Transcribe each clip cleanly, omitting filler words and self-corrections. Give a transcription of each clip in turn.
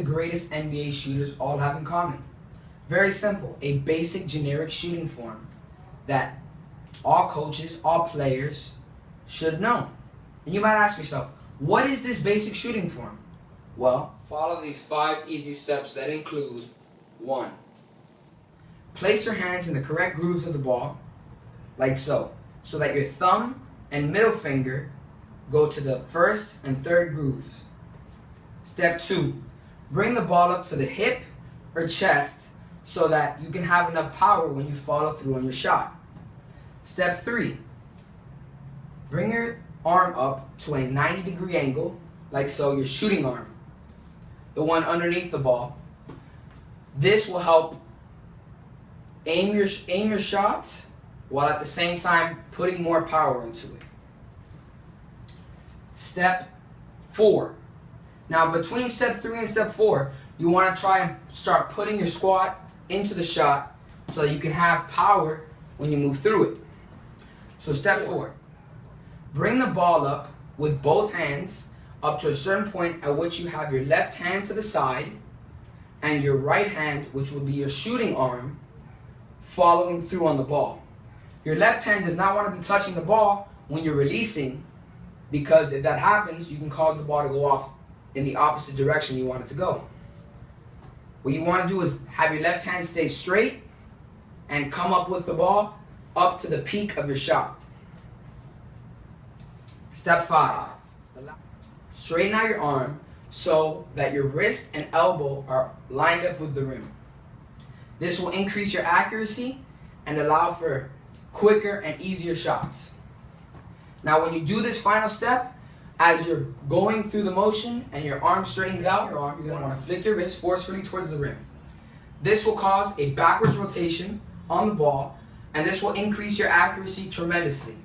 greatest NBA shooters all have in common? Very simple, a basic generic shooting form that all coaches, all players should know. And you might ask yourself, what is this basic shooting form? Well, follow these 5 easy steps that include: 1. Place your hands in the correct grooves of the ball, like so that your thumb and middle finger go to the first and third grooves. Step 2. Bring the ball up to the hip or chest so that you can have enough power when you follow through on your shot. Step 3. Bring your arm up to a 90-degree angle, like so, your shooting arm, the one underneath the ball. This will help aim your shot while at the same time putting more power into it. Step 4. Now between step 3 and step 4, you want to try and start putting your squat into the shot so that you can have power when you move through it. So step 4. Bring the ball up with both hands up to a certain point at which you have your left hand to the side and your right hand, which will be your shooting arm, following through on the ball. Your left hand does not want to be touching the ball when you're releasing, because if that happens, you can cause the ball to go off in the opposite direction you want it to go. What you want to do is have your left hand stay straight and come up with the ball up to the peak of your shot. Step 5. Straighten out your arm so that your wrist and elbow are lined up with the rim. This will increase your accuracy and allow for quicker and easier shots. Now when you do this final step, as you're going through the motion and your arm straightens out, you're going to want to flick your wrist forcefully towards the rim. This will cause a backwards rotation on the ball, and this will increase your accuracy tremendously.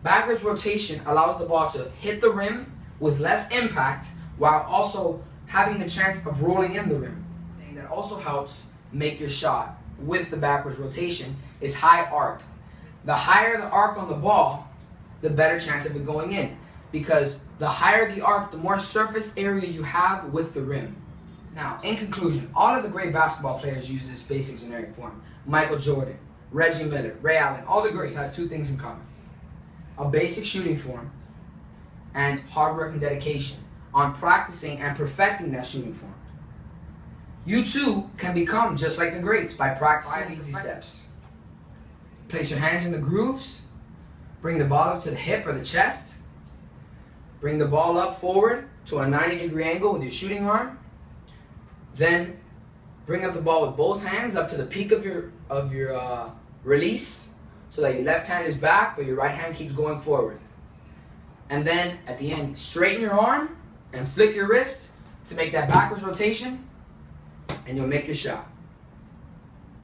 Backwards rotation allows the ball to hit the rim with less impact while also having the chance of rolling in the rim. And that also helps make your shot with the backwards rotation is high arc. The higher the arc on the ball, the better chance of it going in, because the higher the arc, the more surface area you have with the rim. Now, in conclusion, all of the great basketball players use this basic generic form. Michael Jordan, Reggie Miller, Ray Allen, all the greats have 2 things in common: a basic shooting form and hard work and dedication on practicing and perfecting that shooting form. You too can become just like the greats by practicing 5 easy steps. Place your hands in the grooves, bring the ball up to the hip or the chest, bring the ball up forward to a 90-degree angle with your shooting arm, then bring up the ball with both hands up to the peak of your release so that your left hand is back but your right hand keeps going forward. And then at the end, straighten your arm and flick your wrist to make that backwards rotation, and you'll make your shot.